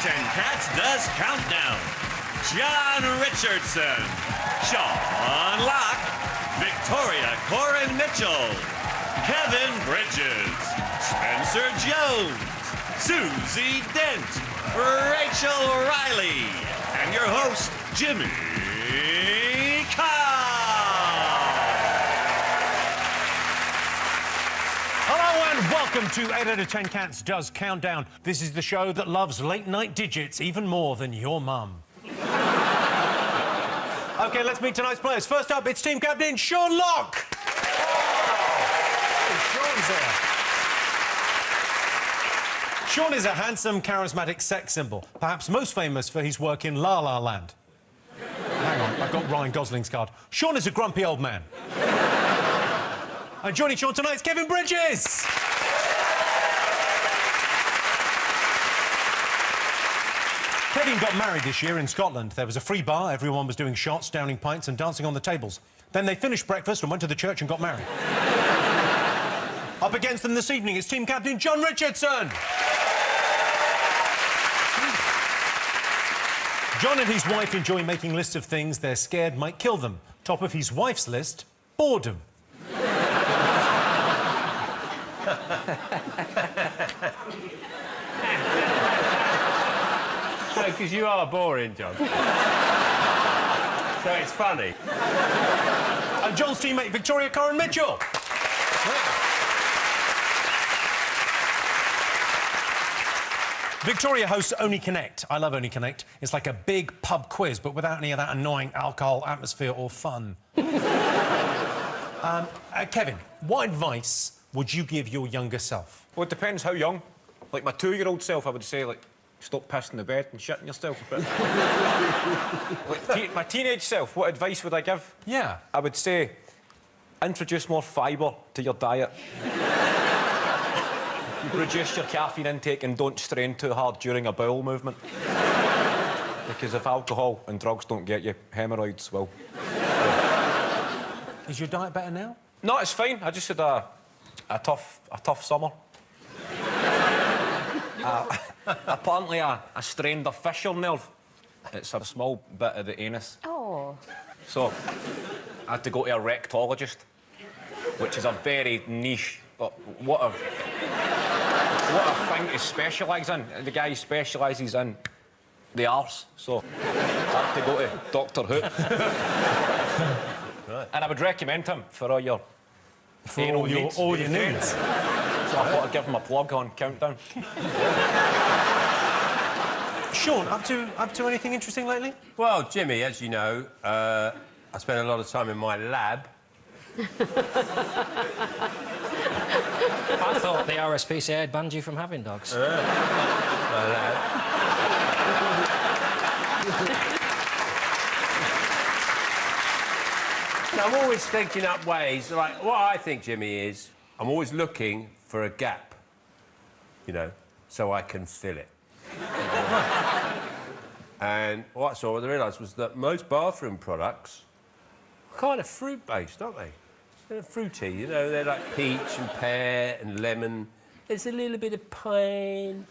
10 Cats does Countdown. John Richardson, Sean Locke, Victoria Corin Mitchell, Kevin Bridges, Spencer Jones, Susie Dent, Rachel Riley, and your host, Jimmy Carr. Hello and welcome to 8 out of 10 Cats Does Countdown. This is the show that loves late-night digits even more than your mum. OK, let's meet tonight's players. First up, it's team captain Sean Locke. Sean's here. Sean is a handsome, charismatic sex symbol, perhaps most famous for his work in La La Land. Hang on, I've got Ryan Gosling's card. Sean is a grumpy old man. And joining Sean tonight is Kevin Bridges. Kevin got married this year in Scotland. There was a free bar, everyone was doing shots, downing pints and dancing on the tables. Then they finished breakfast and went to the church and got married. Up against them this evening is team captain John Richardson. John and his wife enjoy making lists of things they're scared might kill them. Top of his wife's list, boredom. Because you are boring, John. So it's funny. And John's teammate, Victoria Corin Mitchell. Victoria hosts Only Connect. I love Only Connect. It's like a big pub quiz, but without any of that annoying alcohol, atmosphere or fun. Kevin, what advice would you give your younger self? Well, it depends how young. Like, my 2-year-old self, I would say, like, stop pissing the bed and shitting yourself. But like, my teenage self, what advice would I give? Yeah. I would say, introduce more fibre to your diet. Reduce your caffeine intake and don't strain too hard during a bowel movement. Because if alcohol and drugs don't get you, hemorrhoids will. Is your diet better now? No, it's fine. I just had a tough summer. Apparently, I strained a fissure nerve. It's a small bit of the anus. Oh. So, I had to go to a rectologist, which is a very niche... What a thing to specialise in. The guy specialises in the arse, so I had to go to Dr. Hoot. Right. And I would recommend him for all your... all your needs. So I thought I'd give him a plug on Countdown. Sean, up to anything interesting lately? Well, Jimmy, as you know, I spend a lot of time in my lab. I thought the RSPCA had banned you from having dogs. My lab. I'm always thinking up ways. Like, what I think, Jimmy, is I'm always looking for a gap, you know, so I can fill it. And what I saw, what I realised was that most bathroom products are kind of fruit-based, aren't they? They're fruity, you know, they're like peach and pear and lemon. There's a little bit of pine.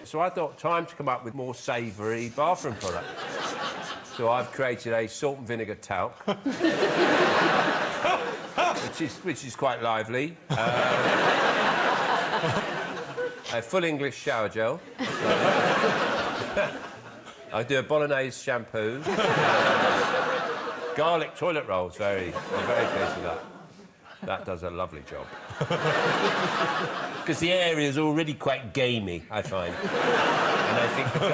So I thought, time to come up with more savoury bathroom products. So I've created a salt and vinegar talc, which is quite lively. A full English shower gel. I do a bolognese shampoo. Garlic toilet rolls, I'm very pleased with that. That does a lovely job. Because the area is already quite gamey, I find. And I think the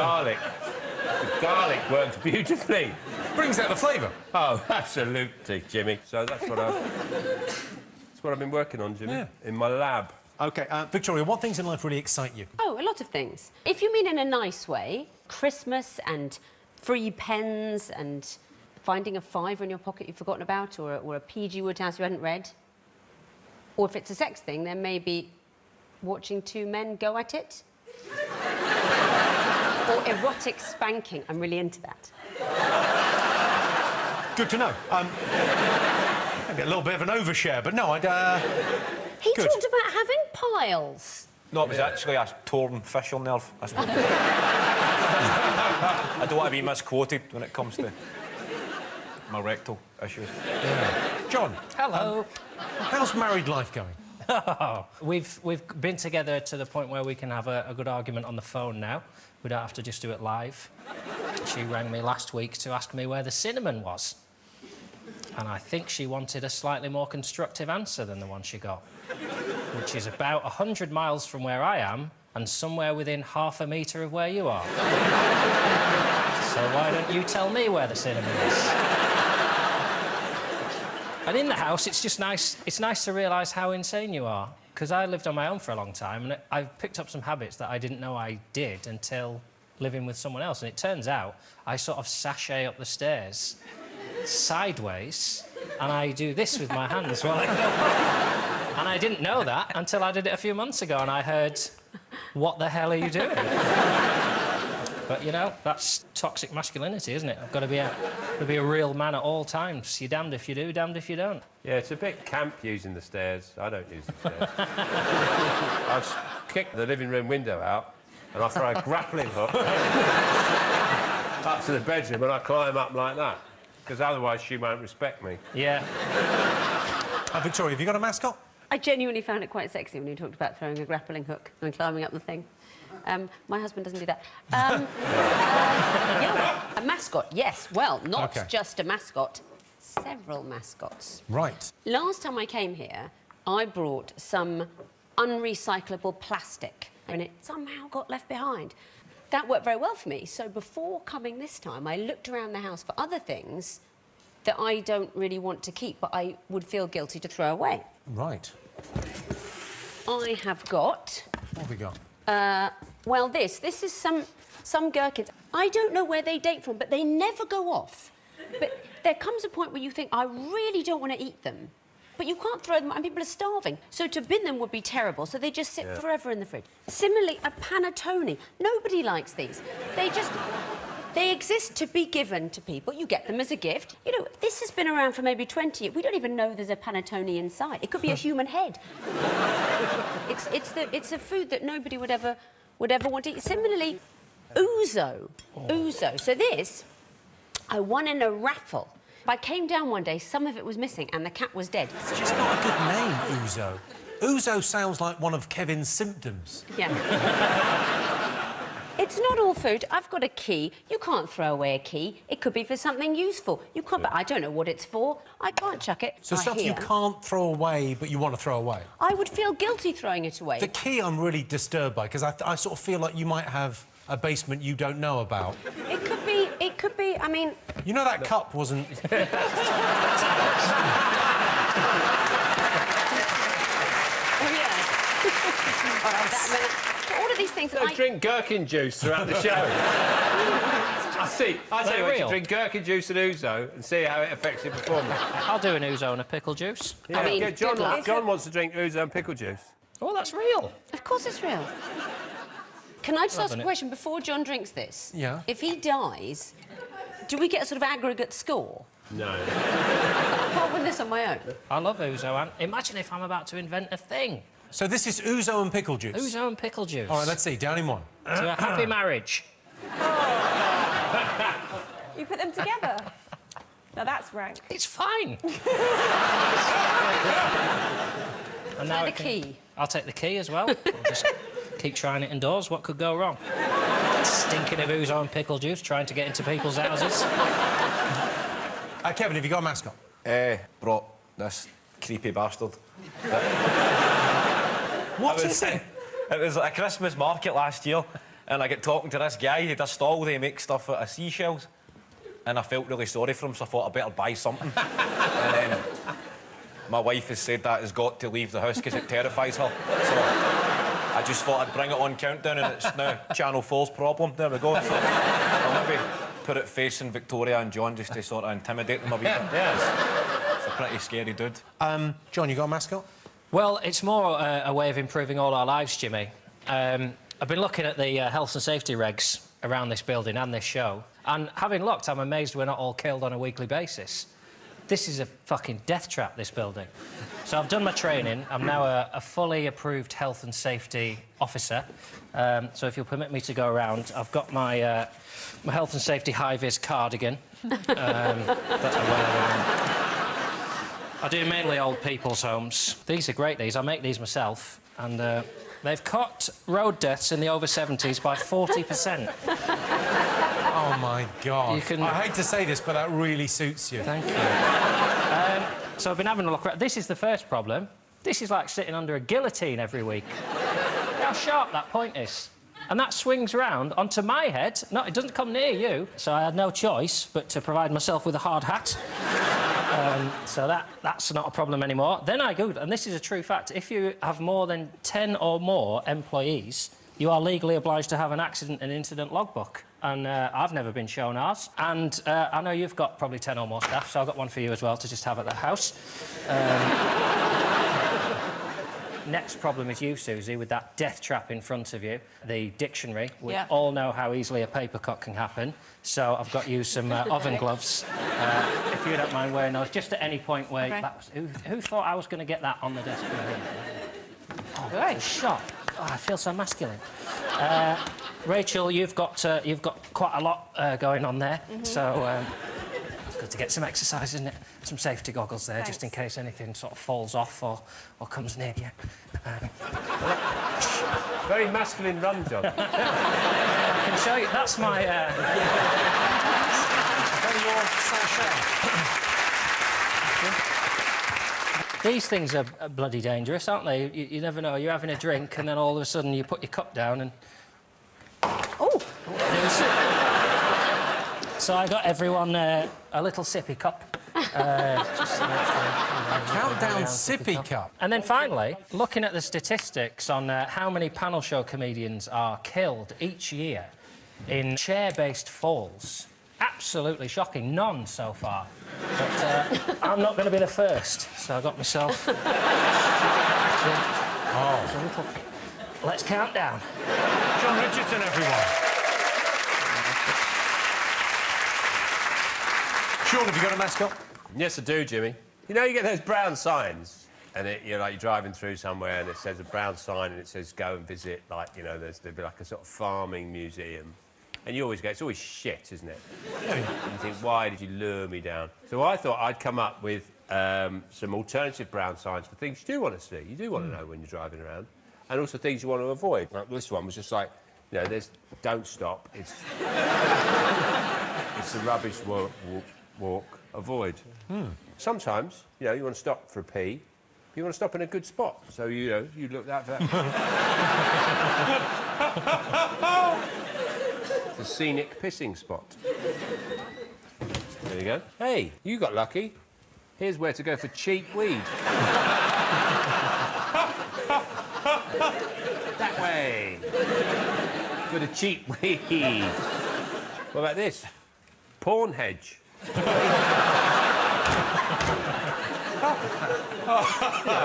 garlic works beautifully. Brings out the flavour. Oh, absolutely, Jimmy. So that's what I've been working on, Jimmy, in my lab. OK, Victoria, what things in life really excite you? Oh, a lot of things. If you mean in a nice way, Christmas and free pens and finding a fiver in your pocket you've forgotten about, or a P.G. Wodehouse you hadn't read. Or if it's a sex thing, then maybe watching two men go at it. Or erotic spanking. I'm really into that. Good to know. Maybe a little bit of an overshare, but no, I'd... He talked about having piles. No, it was actually a torn fiscal nerve. I don't want to be misquoted when it comes to my rectal issues. John, Hello. how's married life going? We've been together to the point where we can have a good argument on the phone now. We don't have to just do it live. She rang me last week to ask me where the cinnamon was. And I think she wanted a slightly more constructive answer than the one she got, which is about 100 miles from where I am and somewhere within half a metre of where you are. So why don't you tell me where the cinnamon is? And in the house, it's just nice. It's nice to realise how insane you are. Because I lived on my own for a long time, and I've picked up some habits that I didn't know I did until living with someone else. And it turns out I sort of sashay up the stairs sideways, and I do this with my hands while I go. And I didn't know that until I did it a few months ago, and I heard, "What the hell are you doing?" But, you know, that's toxic masculinity, isn't it? I've got to be a real man at all times. You're damned if you do, damned if you don't. Yeah, it's a bit camp using the stairs. I don't use the stairs. I kick the living room window out and I throw a grappling hook up to the bedroom and I climb up like that. Because otherwise she won't respect me. Yeah. Victoria, have you got a mascot? I genuinely found it quite sexy when you talked about throwing a grappling hook and climbing up the thing. My husband doesn't do that. Yeah, a mascot, yes. Well, not just a mascot, several mascots. Right. Last time I came here, I brought some unrecyclable plastic, and it somehow got left behind. That worked very well for me, so before coming this time, I looked around the house for other things that I don't really want to keep, but I would feel guilty to throw away. Right. I have got... What have we got? Well, this is some gherkins. I don't know where they date from, but they never go off. But there comes a point where you think, I really don't want to eat them. But you can't throw them out, and people are starving. So to bin them would be terrible, so they just sit forever in the fridge. Similarly, a panettone. Nobody likes these. They exist to be given to people. You get them as a gift. You know, this has been around for maybe 20 years. We don't even know there's a panettone inside. It could be a human head. It's a food that nobody would ever want to eat. Similarly, ouzo. Ouzo. So this, I won in a raffle. I came down one day, some of it was missing, and the cat was dead. It's just not a good name, ouzo. Ouzo sounds like one of Kevin's symptoms. Yeah. It's not all food. I've got a key. You can't throw away a key. It could be for something useful. You can't, but I don't know what it's for. I can't chuck it. So stuff you can't throw away, but you want to throw away? I would feel guilty throwing it away. The key I'm really disturbed by, because I sort of feel like you might have a basement you don't know about. It could be, I mean... You know that cup wasn't... Oh, yeah. All right, all of these things... So drink gherkin juice throughout the show. I tell you what, you drink gherkin juice and ouzo and see how it affects your performance. I'll do an ouzo and a pickle juice. Yeah, I mean, John wants to drink ouzo and pickle juice. Oh, that's real. Of course it's real. Can I just ask a question before John drinks this? Yeah. If he dies, do we get a sort of aggregate score? No. I can't win this on my own. I love ouzo, Anne. Imagine if I'm about to invent a thing. So this is ouzo and pickle juice? Ouzo and pickle juice. All right, let's see. Down in one. To a happy marriage. You put them together? Now that's rank. It's fine. And now the key. I'll take the key as well. We'll just keep trying it indoors. What could go wrong? Stinking of ouzo and pickle juice, trying to get into people's houses. Kevin, have you got a mascot? Brought this creepy bastard. What's it say? It was like a Christmas market last year, and I got talking to this guy. He had a stall where he makes stuff out of seashells, and I felt really sorry for him, so I thought I'd better buy something. And then my wife has said that has got to leave the house because it terrifies her. So I just thought I'd bring it on Countdown, and it's now Channel 4's problem. There we go. So I'll maybe put it facing Victoria and John just to sort of intimidate them a wee bit. Yes. It's a pretty scary dude. John, you got a mascot? Well, it's more a way of improving all our lives, Jimmy. I've been looking at the health and safety regs around this building and this show, and having looked, I'm amazed we're not all killed on a weekly basis. This is a fucking death trap, this building. So I've done my training. I'm now a fully approved health and safety officer. So if you'll permit me to go around, I've got my my health and safety high-vis cardigan that I wear. I do mainly old people's homes. These are great, these. I make these myself, and they've cut road deaths in the over 70s by 40%. Oh, my God. You can- I hate to say this, but that really suits you. Thank you. So I've been having a look around. This is the first problem. This is like sitting under a guillotine every week. How sharp that point is. And that swings round onto my head. No, it doesn't come near you. So I had no choice but to provide myself with a hard hat. So that's not a problem anymore. Then I Googled, and this is a true fact, if you have more than 10 or more employees, you are legally obliged to have an accident and incident logbook. And I've never been shown ours. And I know you've got probably 10 or more staff, so I've got one for you as well to just have at the house. Next problem is you, Susie, with that death trap in front of you, the dictionary. We all know how easily a paper cut can happen, so I've got you some oven gloves, if you don't mind wearing those, just at any point where... Okay. That was, who thought I was going to get that on the desk? Oh, Great. shot. Oh, I feel so masculine. Rachel, you've got quite a lot going on there, so... It's good to get some exercise, isn't it? Some safety goggles there, just in case anything sort of falls off or comes near you. Very masculine run job. I can show you. That's my... These things are bloody dangerous, aren't they? You never know. You're having a drink and then all of a sudden you put your cup down and... Oh! So I got everyone a little sippy cup. Countdown sippy cup. And then finally, looking at the statistics on how many panel show comedians are killed each year in chair-based falls. Absolutely shocking. None so far. But I'm not going to be the first, so I got myself... Let's count down. John Richardson, everyone. Sean, have you got a mascot? Yes, I do, Jimmy. You know, you get those brown signs, and you're driving through somewhere, and it says a brown sign, and it says go and visit, like, you know, there'd be like a sort of farming museum. And you always go, it's always shit, isn't it? And you think, why did you lure me down? So I thought I'd come up with some alternative brown signs for things you do want to see, you do want to know when you're driving around, and also things you want to avoid. Like this one was just like, you know, there's don't stop, it's the rubbish walk, avoid. Sometimes, you know, you want to stop for a pee, but you want to stop in a good spot. So, you know, you look that for that. The scenic pissing spot. There you go. Hey, you got lucky. Here's where to go for cheap weed. That way. For the cheap weed. What about this? Porn hedge.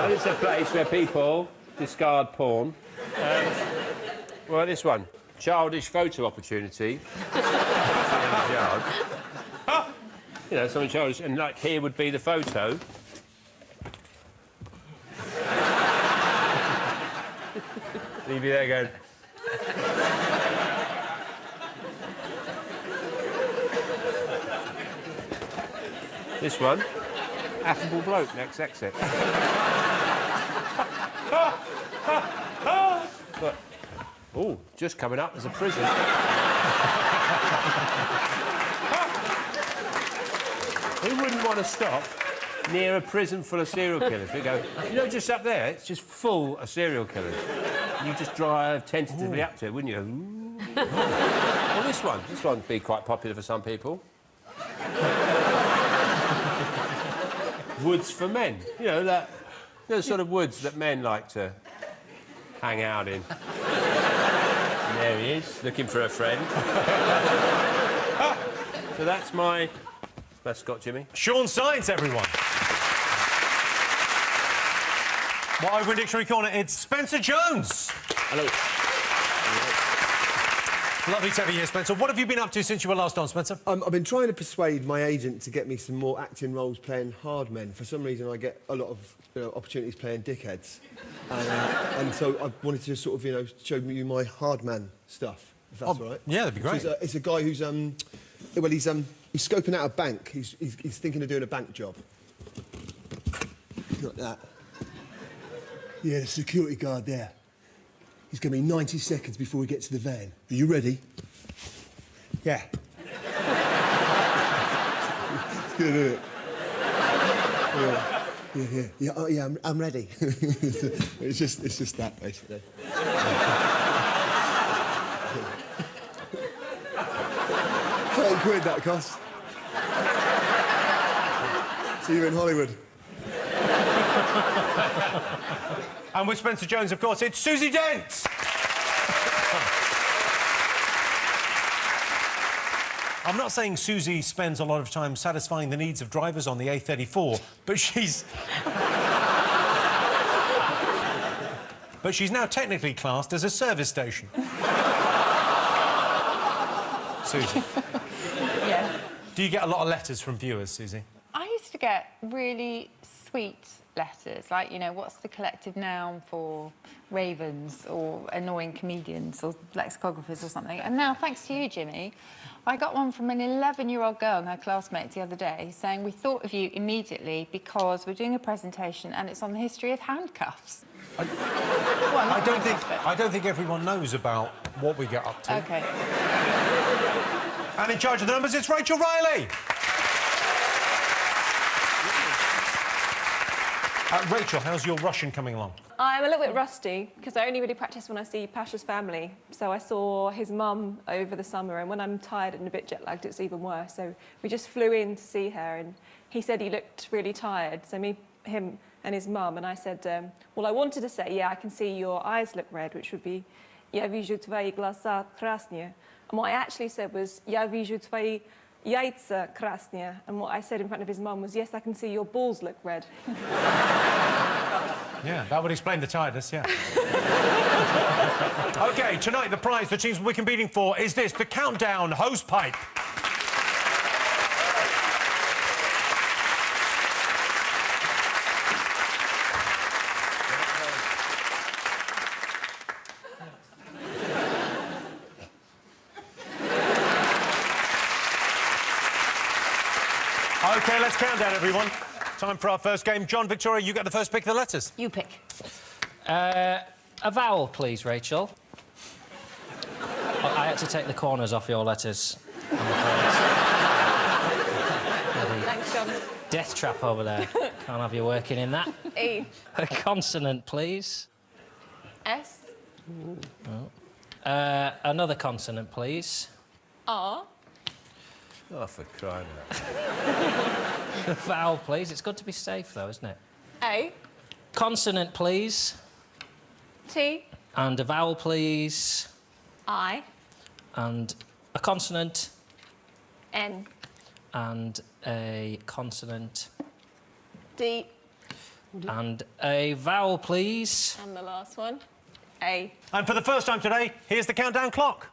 It's a place where people discard porn. Well, this one. Childish photo opportunity. You know, something childish. And, like, here would be the photo. Leave you there going... This one, affable bloke, next exit. But, oh, just coming up, there's a prison. Who wouldn't want to stop near a prison full of serial killers? We go, you know, just up there, it's just full of serial killers. You just drive tentatively up to it, wouldn't you? Well, this one would be quite popular for some people. Woods for men. You know, the sort of woods that men like to hang out in. And there he is, looking for a friend. So that's my mascot, Jimmy. Sean Science, everyone. Well, over in Dictionary Corner, it's Spencer Jones. Hello. Lovely to have you here, Spencer. What have you been up to since you were last on, Spencer? I've been trying to persuade my agent to get me some more acting roles playing hard men. For some reason, I get a lot of opportunities playing dickheads. And so I wanted to sort of, show you my hard man stuff, if that's all right. Yeah, that'd be great. So it's a guy who's, he's scoping out a bank. He's thinking of doing a bank job. Like that. Yeah, the security guard there. He's going to be 90 seconds before we get to the van. Are you ready? Yeah. It's good, isn't it? Yeah. Oh, yeah, I'm ready. it's just that, basically. 30 quid that cost. See you in Hollywood. And with Spencer Jones, of course, it's Susie Dent! I'm not saying Susie spends a lot of time satisfying the needs of drivers on the A34, but she's... but she's now technically classed as a service station. Susie. Yes. Do you get a lot of letters from viewers, Susie? I used to get really sweet letters, like, what's the collective noun for ravens or annoying comedians or lexicographers or something. And now, thanks to you, Jimmy, I got one from an 11-year-old girl and her classmate the other day saying, we thought of you immediately because we're doing a presentation and it's on the history of handcuffs. I don't think everyone knows about what we get up to. OK. And in charge of the numbers, it's Rachel Riley! Rachel, how's your Russian coming along? I'm a little bit rusty because I only really practice when I see Pasha's family. So I saw his mum over the summer, and when I'm tired and a bit jet-lagged, it's even worse. So we just flew in to see her, and he said he looked really tired. So him and his mum, and I said, well, I wanted to say, yeah, I can see your eyes look red, which would be, я вижу твои глаза красные. And what I actually said was, я вижу твои яйца красные. And what I said in front of his mum was, yes, I can see your balls look red. Yeah, that would explain the tiredness, yeah. OK, tonight the prize the teams will be competing for is this, the Countdown hose pipe. OK, let's count down, everyone. Time for our first game. John, Victoria, you get the first pick of the letters. You pick. A vowel, please, Rachel. I had to take the corners off your letters. Thanks, John. Death trap over there. Can't have you working in that. E. A consonant, please. S. Another consonant, please. R. Oh, for crying out A vowel, please. It's good to be safe, though, isn't it? A. Consonant, please. T. And a vowel, please. I. And a consonant. N. And a consonant. D. And a vowel, please. And the last one. A. And for the first time today, here's the countdown clock.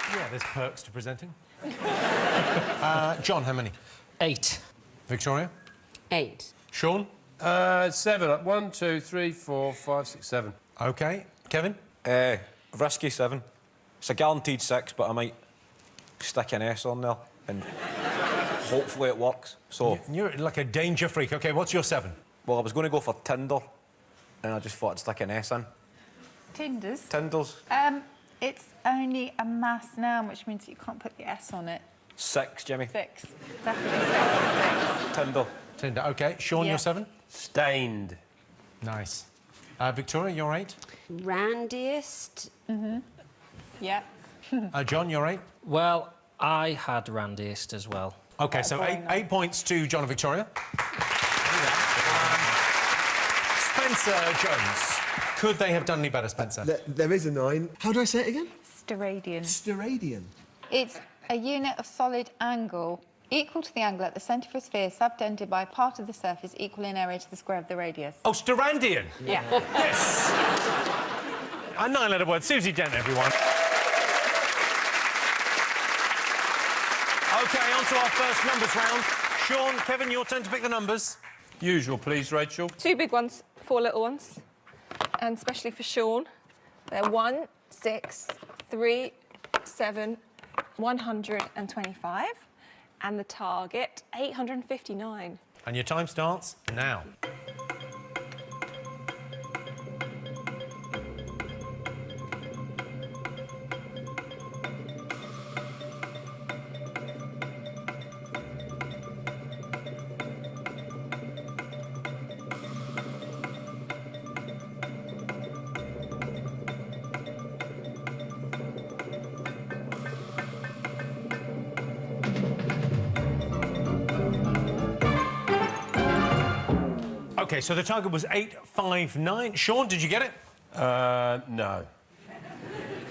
Yeah, there's perks to presenting. John, how many? 8. Victoria? 8. Sean? 7. 1, 2, 3, 4, 5, 6, 7. OK. Kevin? Risky 7. It's a guaranteed 6, but I might stick an S on there and hopefully it works. So... You're like a danger freak. OK, what's your 7? Well, I was going to go for Tinder, and I just thought I'd stick an S in. Tinders. Tinders. It's only a mass noun, which means you can't put the S on it. 6, Jimmy. 6. Definitely 6. Tinder. Tinder. OK. Sean, Yeah. you're 7? Stained. Nice. Victoria, you're 8? Randiest. Yeah. John, you're 8? Well, I had randiest as well. OK, so eight points to John and Victoria. Spencer Jones. Could they have done any better, Spencer? There is a 9. How do I say it again? Steradian. Steradian. It's a unit of solid angle equal to the angle at the centre of a sphere subtended by a part of the surface equal in area to the square of the radius. Oh, Sterandian. Yeah. Yes. A 9-letter word. Susie Dent, everyone. OK, on to our first numbers round. Sean, Kevin, your turn to pick the numbers. Usual, please, Rachel. 2 big ones, 4 little ones. And especially for Sean, they're 1, 6, 3, 7, 125. And the target, 859. And your time starts now. OK, so the target was 859. Sean, did you get it? No.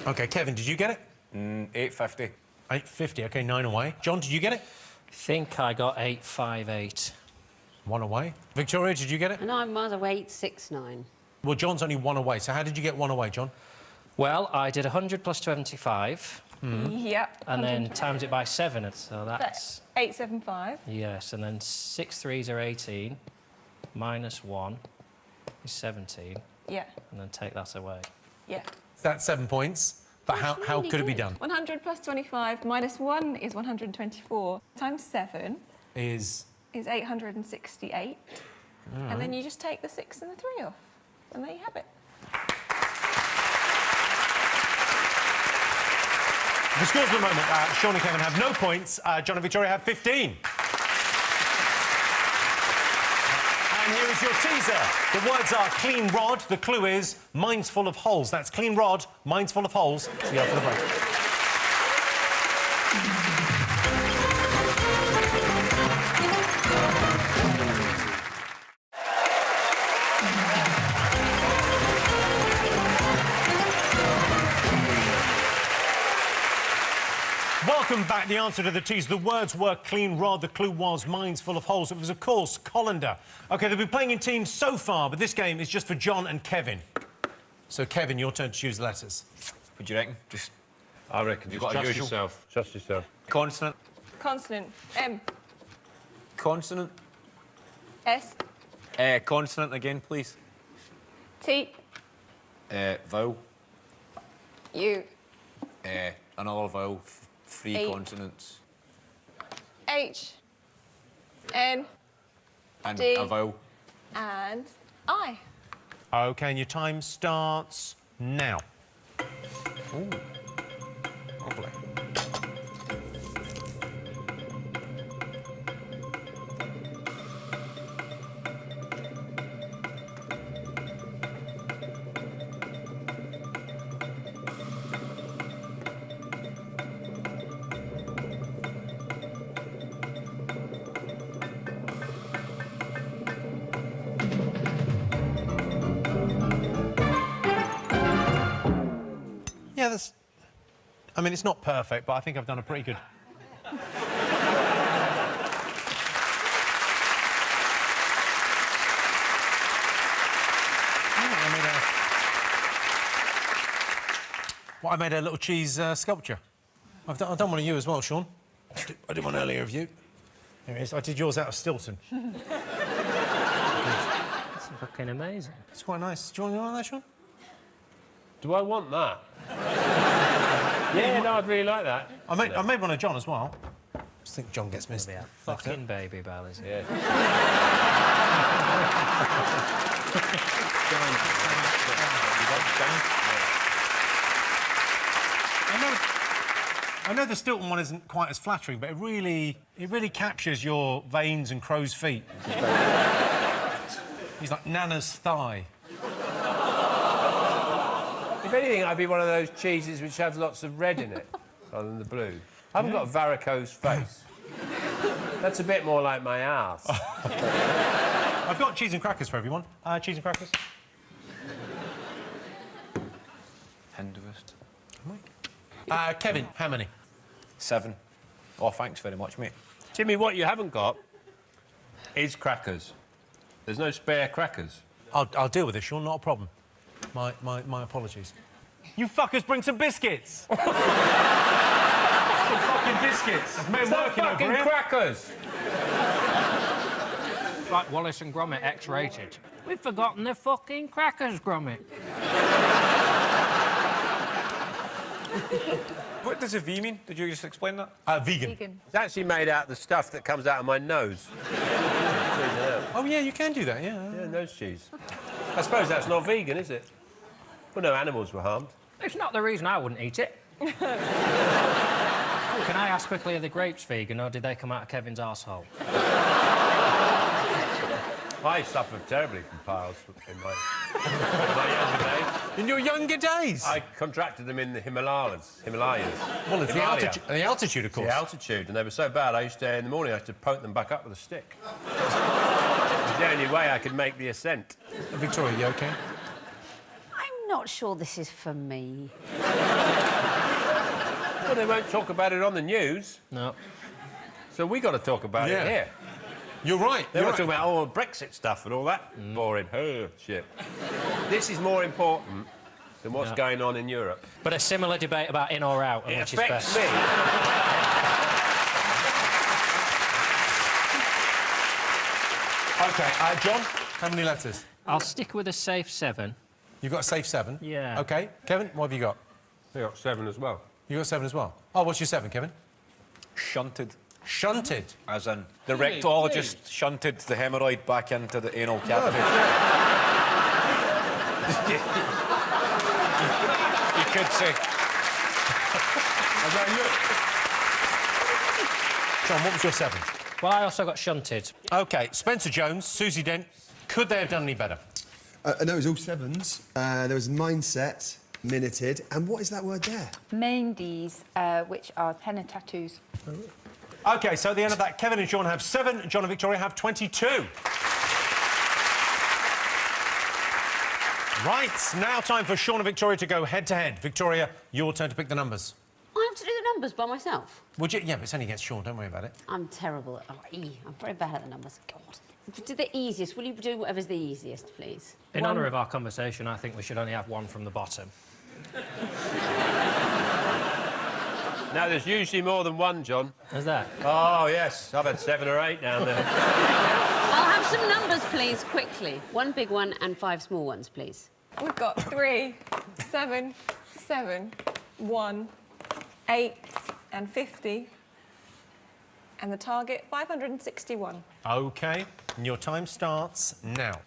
OK, Kevin, did you get it? 850. 850, OK, 9 away. John, did you get it? Think I got 858. 1 away. Victoria, did you get it? And I was away 869. Well, John's only 1 away, so how did you get 1 away, John? Well, I did 100 plus 25, Yep. and then times it by 7. So that's... 875. Yes, and then 6 threes are 18, minus 1 is 17, Yeah. and then take that away. Yeah. That's 7 points. But how really could it be good. done? 100 plus 25 minus 1 is 124. Times 7 Is 868. And then you just take the 6 and the 3 off. And there you have it. the scores for the moment. Sean and Kevin have no points. John and Victoria have 15. And here is your teaser. The words are clean rod. The clue is mine's full of holes. That's clean rod, mine's full of holes. See you after the break. Welcome back. The answer to the tease. The words were clean rod. The clue was mine's full of holes. It was, of course, colander. OK, they've been playing in teams so far, but this game is just for John and Kevin. So, Kevin, your turn to choose the letters. What do you reckon? Just I reckon You've just got a trust usual. yourself. Trust yourself. consonant. Consonant. M. Consonant. S. Consonant again, please. T. Vowel. U. Another vowel. 3 Eight. consonants. H. N. And D. a vowel. And I. OK, and your time starts now. Ooh. Lovely. Yeah, that's... I mean, it's not perfect, but I think I've done a pretty good... I made a little cheese sculpture. I've done one of you as well, Sean. I did one earlier of you. There it is. I did yours out of Stilton. It's fucking amazing. It's quite nice. Do you want that, Sean? Do I want that? Yeah, no, I'd really like that. I made one of John as well. I just think John gets missed. Be a fucking baby bell, isn't it? I know the Stilton one isn't quite as flattering, but it really captures your veins and crow's feet. He's like Nana's thigh. If anything, I'd be one of those cheeses which have lots of red in it, rather than the blue. I haven't got a varicose face. That's a bit more like my ass. I've got cheese and crackers for everyone. Cheese and crackers. Hinduist. Kevin, how many? 7. Oh, thanks very much, mate. Jimmy, what you haven't got is crackers. There's no spare crackers. I'll deal with it, Sean, not a problem. My apologies. You fuckers bring some biscuits! Some fucking biscuits! There's men working over fucking here. crackers! Like Wallace and Gromit X-rated. We've forgotten the fucking crackers, Gromit. What does a V mean? Did you just explain that? Vegan. Vegan. It's actually made out of the stuff that comes out of my nose. Oh, yeah, you can do that, yeah. Yeah, nose cheese. I suppose that's not vegan, is it? Well, no animals were harmed. It's not the reason I wouldn't eat it. Can I ask quickly, are the grapes vegan, or did they come out of Kevin's arsehole? I suffered terribly from piles in my younger days. In your younger days? I contracted them in the Himalayas. Well, it's Himalaya. the altitude, of course. The altitude, and they were so bad, I used to, in the morning, I used to poke them back up with a stick. It's the only way I could make the ascent. Victoria, you OK? I'm not sure this is for me. Well, they won't talk about it on the news, No. so we got to talk about it here. You're right. They You're were talking about all the Brexit stuff and all that boring shit. This is more important than what's going on in Europe. But a similar debate about in or out, and It which is affects best. me. OK, John, how many letters? I'll stick with a safe 7. You've got a safe 7? Yeah. OK. Kevin, what have you got? I got 7 as well. You got 7 as well? Oh, what's your 7, Kevin? Shunted. Shunted. As in, the rectologist shunted the hemorrhoid back into the anal cavity. You could say. John, what was your 7? Well, I also got shunted. OK, Spencer Jones, Susie Dent. Could they have done any better? No, it was all 7s. There was mindset, minuted, and what is that word there? Mandies, which are henna tattoos. OK, so at the end of that, Kevin and Sean have 7, John and Victoria have 22. Right, now time for Sean and Victoria to go head-to-head. Victoria, your turn to pick the numbers. I have to do the numbers by myself. Would you? Yeah, but it's only against Sean, don't worry about it. I'm terrible at... I'm very bad at the numbers. God. Do the easiest. Will you do whatever's the easiest, please? In honour of our conversation, I think we should only have 1 from the bottom. Now, there's usually more than 1, John. Is that? Oh, yes. I've had 7 or 8 down there. I'll have some numbers, please, quickly. 1 big one and 5 small ones, please. We've got 3, 7, 7, 1, 8 and 50. And the target, 561. OK, and your time starts now.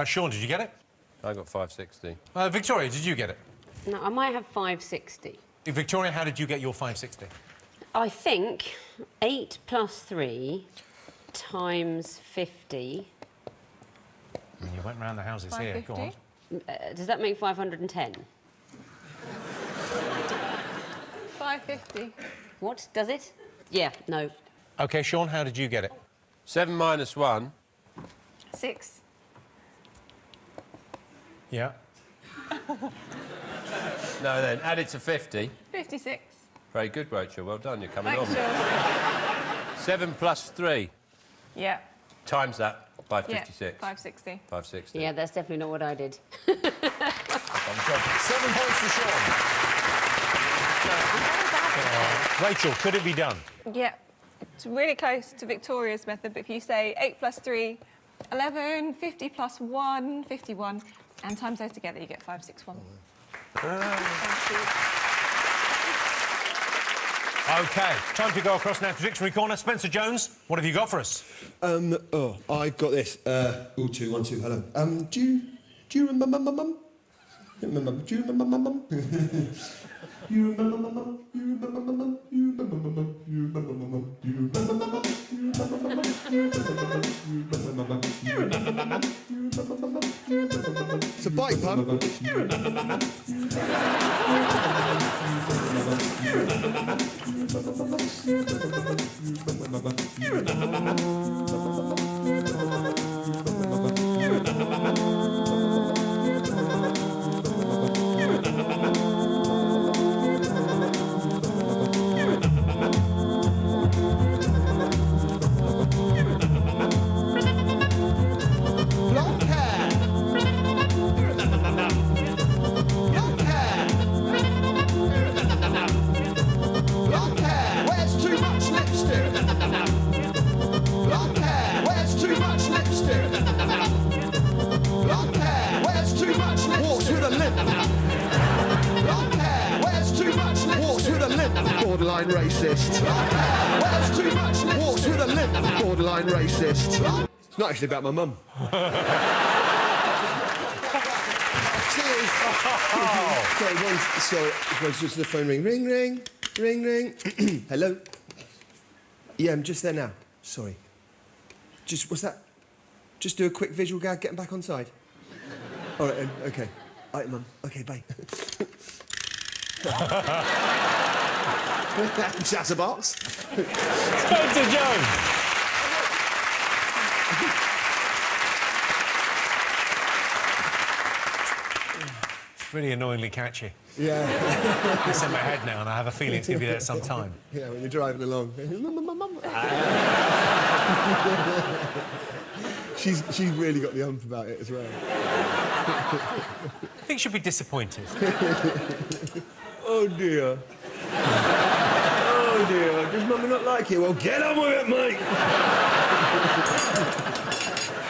Sean, did you get it? I got 560. Victoria, did you get it? No, I might have 560. Victoria, how did you get your 560? I think 8 plus 3 times 50... You went round the houses here, go on. does that make 510? 550. What? Does it? Yeah, no. OK, Sean, how did you get it? 7 minus 1. 6. Yeah. No, then, add it to 50. 56. Very good, Rachel. Well done. You're coming Thanks, on. Sean. 7 plus 3. Yeah. Times that by Yeah, 56. 560. 560. Yeah, that's definitely not what I did. 7 points for Sean. Rachel, could it be done? Yeah, it's really close to Victoria's method, but if you say 8 plus 3, 11, 50 plus 1, 51, and times those together, you get 561. Thank you. OK, time to go across now to Dictionary Corner. Spencer Jones, what have you got for us? I've got this. 2, 1, 2, hello. Do you remember my mum? Do you remember my mum? You remember my mum? You remember my mum? You remember my mum? You remember my mum? You remember my mum? You remember my mum? You remember my mum? You remember my mum? You remember my mum? You remember my mum? You remember my mum? It's a bike pun. You remember my mum? You remember my mum? You remember my mum? You remember my mum? You remember my mum? You remember my mum? You remember my mum? Borderline racist. Well, too much. Walks with a limp. Borderline racist. It's not actually about my mum. Sorry, just the phone ring. Ring, ring, ring, ring. Hello? Yeah, I'm just there now. Sorry. What's that? Just do a quick visual gag, get him back on side. All right, OK. All right, Mum. OK, bye. Chatterbox. Spencer Jones. It's really annoyingly catchy. Yeah. It's in my head now, and I have a feeling it's going to be there at some time. Yeah, when you're driving along. She's really got the ump about it as well. I think she'll be disappointed. Oh, dear. Oh, dear. Does Mummy not like you? Well, get on with it, mate.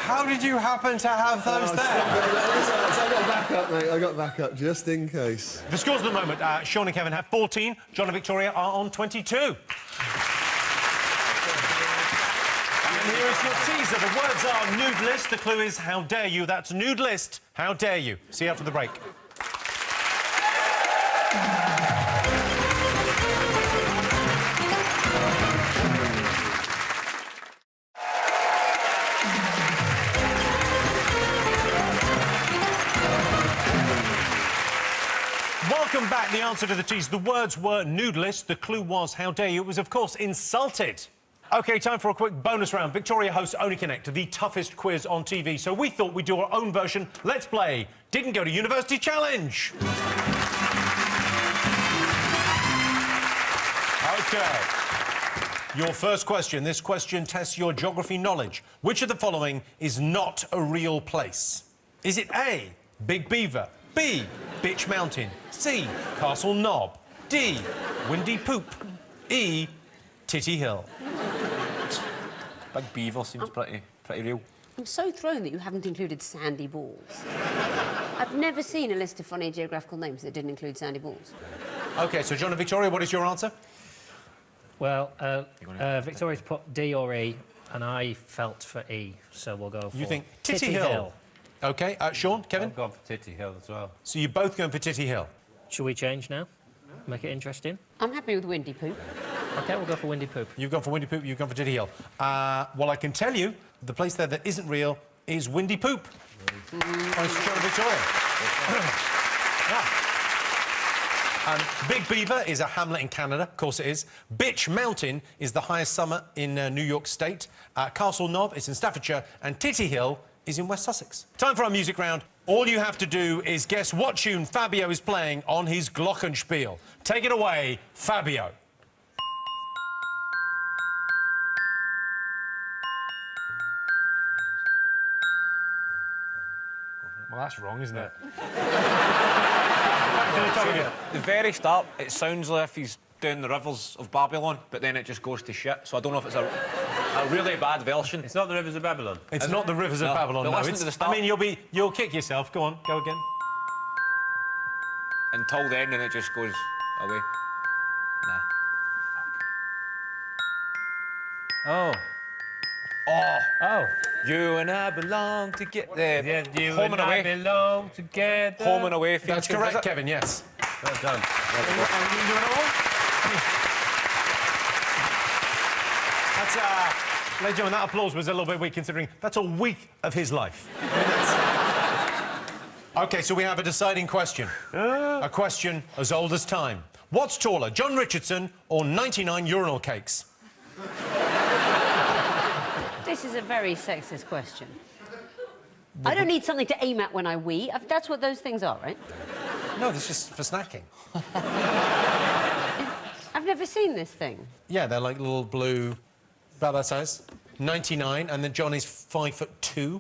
How did you happen to have those there? I got backup, mate. I got backup, just in case. The scores at the moment, Sean and Kevin have 14. John and Victoria are on 22. And here is your teaser. The words are nude list. The clue is how dare you. That's nude list. How dare you. See you after the break. Welcome back. The answer to the tease. The words were nude list. The clue was how dare you. It was, of course, insulted. OK, time for a quick bonus round. Victoria hosts Only Connect, the toughest quiz on TV. So we thought we'd do our own version. Let's play Didn't Go to University Challenge. OK. Your first question. This question tests your geography knowledge. Which of the following is not a real place? Is it A, Big Beaver, B, Bitch Mountain, C, Castle Knob, D, Windy Poop, E, Titty Hill? Big Beaver seems pretty real. I'm so thrown that you haven't included Sandy Balls. I've never seen a list of funny geographical names that didn't include Sandy Balls. OK, so John and Victoria, what is your answer? Well, Victoria's put D or E, and I felt for E, so we'll go for... You think Titty Hill? OK, Sean, Kevin? I've gone for Titty Hill as well. So you're both going for Titty Hill? Shall we change now? Make it interesting? I'm happy with Windy Poop. OK, we'll go for Windy Poop. You've gone for Windy Poop, you've gone for Titty Hill. Well, I can tell you, the place there that isn't real is Windy Poop. Thanks to John and Victoria. Big Beaver is a hamlet in Canada, of course it is. Bitch Mountain is the highest summit in New York State. Castle Knob is in Staffordshire, and Titty Hill is in West Sussex. Time for our music round. All you have to do is guess what tune Fabio is playing on his glockenspiel. Take it away, Fabio. Well, that's wrong, isn't it? The very start, it sounds like if he's doing the Rivers of Babylon, but then it just goes to shit. So I don't know if it's a really bad version. It's not the Rivers of Babylon. It's not the Rivers of No, Babylon, but no. listen It's, to the start. I mean, you'll kick yourself. Go on, go again. Until then, and it just goes away. Nah. Oh. Oh. You and I belong together. Yeah, you Home and and I away. belong together. Home and away. That's feature, correct, is it? Kevin, yes. Well done. Are you doing it all? That's, ladies and gentlemen, that applause was a little bit weak considering that's a week of his life. I mean, OK, so we have a deciding question. A question as old as time. What's taller, John Richardson or 99 urinal cakes? This is a very sexist question. I don't need something to aim at when I wee. That's what those things are, right? No, this is for snacking. I've never seen this thing. Yeah, they're like little blue, about that size. 99, and then John is 5'2".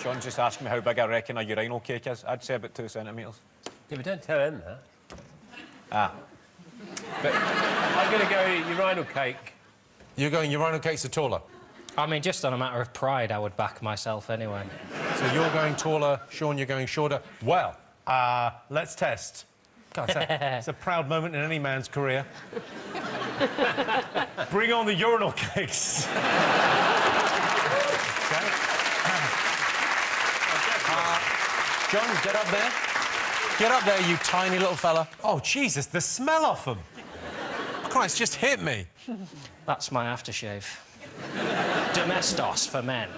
Sean's just asking me how big I reckon a urinal cake is. I'd say about 2 centimetres. Yeah, but don't tell him that. Ah. But I'm going to go urinal cake. You're going urinal cakes are taller. I mean, just on a matter of pride, I would back myself anyway. So you're going taller, Sean, you're going shorter. Well, let's test. God, it's a proud moment in any man's career. Bring on the urinal cakes. Okay. John, get up there. Get up there, you tiny little fella. Oh, Jesus, the smell off them. Christ, just hit me. That's my aftershave. Domestos for men.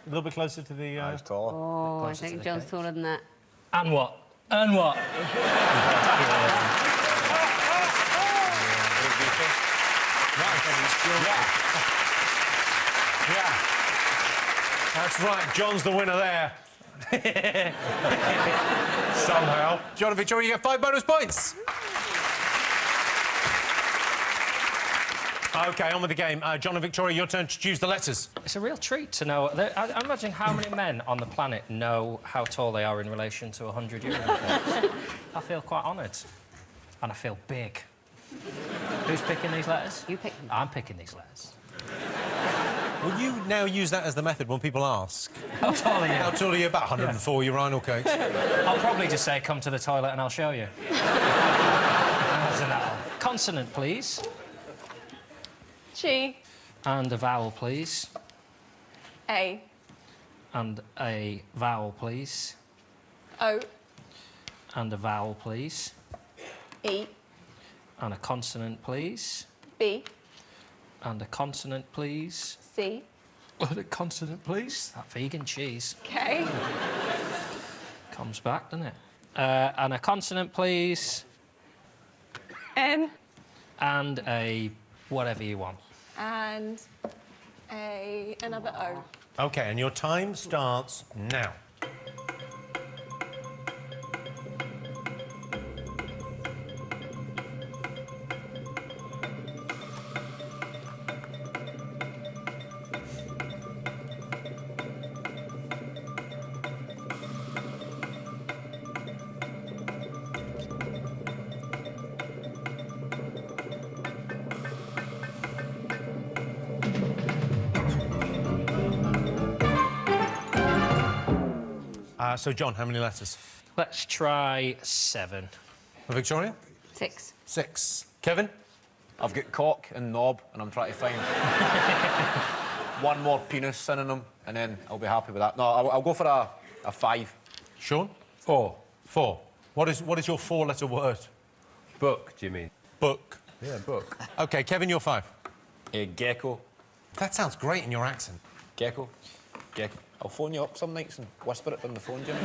A little bit closer to the... It's taller. Oh, I think John's taller than that. And what? And what? Yeah. That's right, John's the winner there. Somehow. John and Victoria, you get 5 bonus points. OK, on with the game. John and Victoria, your turn to choose the letters. It's a real treat to know. I imagine how many men on the planet know how tall they are in relation to 100 urinal cakes. I feel quite honoured. And I feel big. Who's picking these letters? You pick them. I'm picking these letters. Will you now use that as the method when people ask? How tall are you? How tall are you? About 104 urinal cakes. I'll probably just say, come to the toilet and I'll show you. That's enough. Consonant, please. G. And a vowel, please. A. And a vowel, please. O. And a vowel, please. E. And a consonant, please. B. And a consonant, please. C. And a consonant, please. That vegan cheese K. comes back, doesn't it? And a consonant, please. N. And a whatever you want. And another O. OK, and your time starts now. So, John, how many letters? Let's try 7. For Victoria? 6. 6. Kevin? I've got cock and knob, and I'm trying to find one more penis synonym, and then I'll be happy with that. No, I'll go for a 5. Sean? 4. 4. What is your 4-letter word? Book, do you mean? Book. Yeah, book. OK, Kevin, you're 5. Gecko. That sounds great in your accent. Gecko. Gecko. I'll phone you up some nights and whisper it on the phone, Jimmy.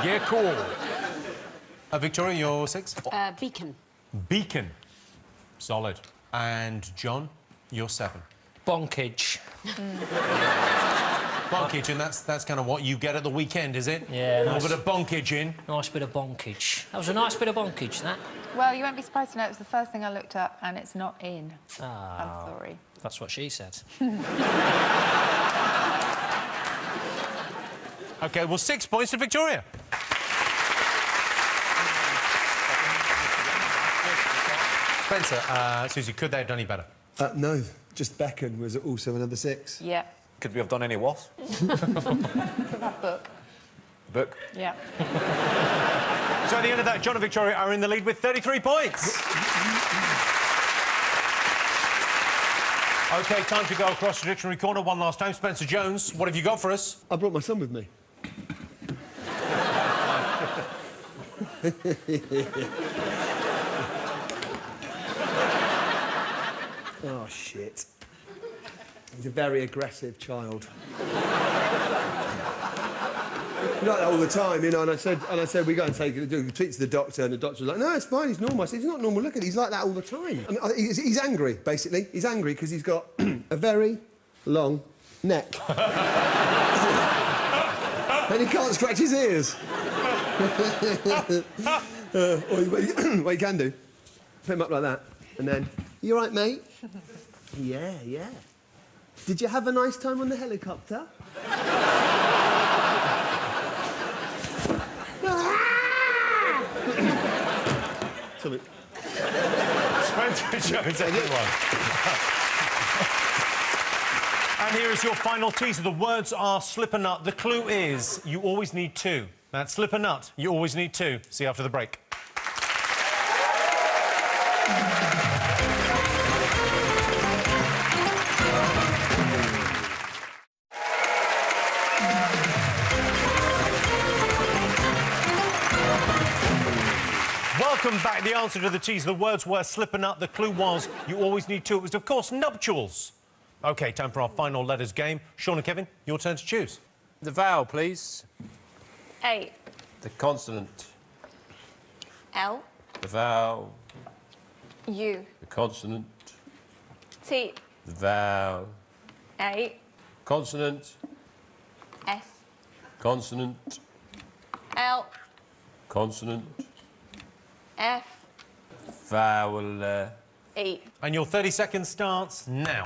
Gecko. Victoria, you're 6. Beacon. Beacon. Solid. And John, you're 7. Bonkage. Bonkage, and that's kind of what you get at the weekend, is it? Yeah, A nice. little bit of bonkage in. Nice bit of bonkage. That was a nice bit of bonkage, that. Well, you won't be surprised to know it was the first thing I looked up, and it's not in. Ah, I'm sorry. that's what she said. OK, well, 6 points to Victoria. Spencer, Susie, could they have done any better? No, just Beckon was also another 6. Yeah. Could we have done any worse? That book. Book. Yeah. So at the end of that, John and Victoria are in the lead with 33 points. OK, time to go across the dictionary corner one last time. Spencer Jones, what have you got for us? I brought my son with me. Oh, shit. He's a very aggressive child. Like that all the time, you know, and I said, we go and speak to the doctor, and the doctor was like, no, it's fine, he's normal. I said, he's not normal, look at it, he's like that all the time. I mean, he's angry, basically. He's angry because he's got a very long neck. And he can't scratch his ears. What you can do, put him up like that, and then, you all right, mate? Yeah, yeah. Did you have a nice time on the helicopter? Something. Spencer Jones, everyone. And here is your final teaser. The words are slip a nut. The clue is you always need 2. That's slip a nut. You always need 2. See you after the break. Welcome back. The answer to the teaser. The words were slip a nut. The clue was you always need 2. It was, of course, nuptials. OK, time for our final letters game. Sean and Kevin, your turn to choose. The vowel, please. A. The consonant. L. The vowel. U. The consonant. T. The vowel. A. Consonant. S. Consonant. L. Consonant. F. Vowel. E. And your 30 seconds starts now.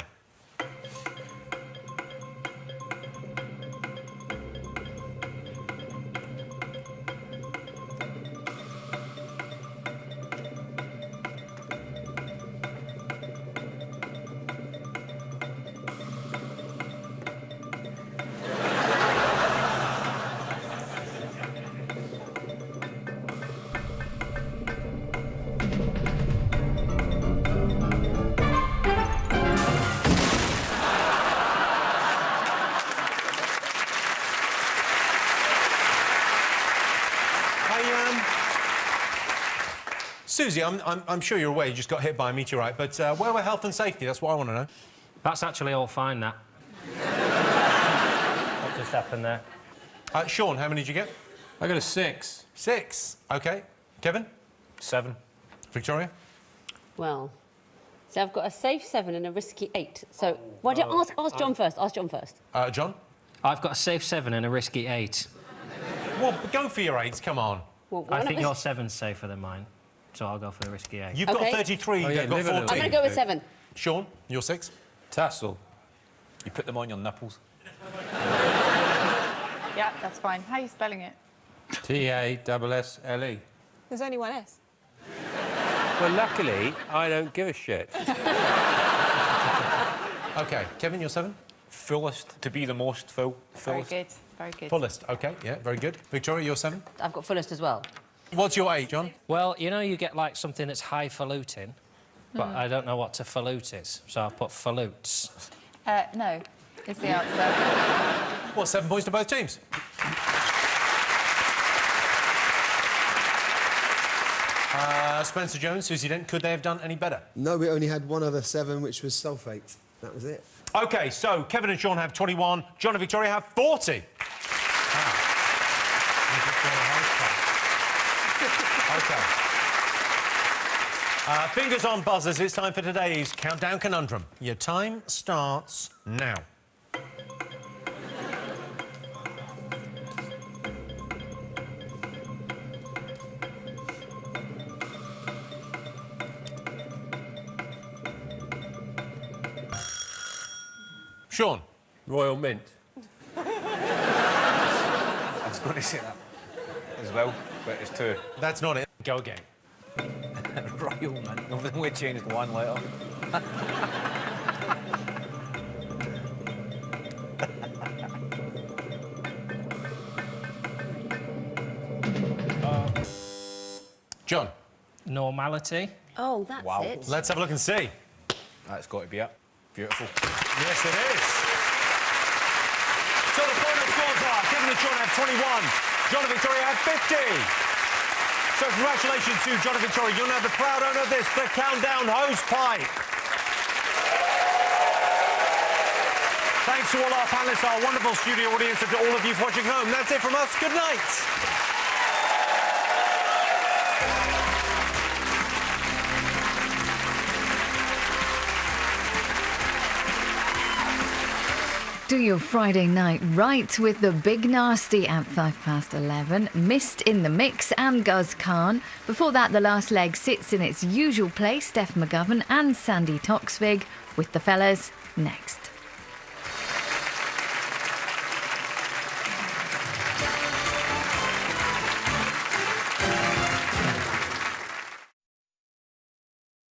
Susie, I'm sure you're aware you just got hit by a meteorite, but where were health and safety? That's what I want to know. That's actually all fine, that. What just happened there? Sean, how many did you get? I got a 6. 6. OK. Kevin? 7. Victoria? Well, so I've got a safe 7 and a risky 8. So why don't you ask John first? Ask John first. John? I've got a safe 7 and a risky 8. Well, go for your 8s, come on. Well, I think your 7's safer than mine, so I'll go for the risky 8. You've OK. got 33, Oh, yeah, you've got live in a 14. I'm going to go with 7. Sean, your 6? Tassel. You put them on your nipples. Yeah, that's fine. How are you spelling it? Tassle. There's only one S. Well, luckily, I don't give a shit. OK. Kevin, your 7? Fullest. To be the most full. Very Fullest. good. Very good. Fullest. OK, yeah, very good. Victoria, your 7? I've got fullest as well. What's your 8, John? Well, you know you get, like, something that's highfalutin, but I don't know what to falute is, so I'll put falutes. No, is the answer. What, 7 points to both teams? Spencer Jones, Susie Dent, could they have done any better? No, we only had one other 7, which was sulfate. That was it. OK, so Kevin and Sean have 21, John and Victoria have 40. OK. Fingers on buzzers, it's time for today's Countdown Conundrum. Your time starts now. Sean. Royal Mint. I was going to say that as well, but it's 2. That's not it. Go again. Royal Mint. We've only changed one letter. John, Normality. Oh, that's Wow. it. let's have a look and see. That's got to be it. Beautiful. Yes, it is. So the final scores are Kevin and Sean have 21, John and Victoria have 50. So congratulations to John and Victoria. You're now the proud owner of this, the Countdown hose pipe. Thanks to all our panellists, our wonderful studio audience, and to all of you watching home. That's it from us. Good night. Do your Friday night right with the Big Nasty at 11:05. Mist in the Mix and Guz Khan. Before that, the last leg sits in its usual place. Steph McGovern and Sandy Toksvig with the fellas next.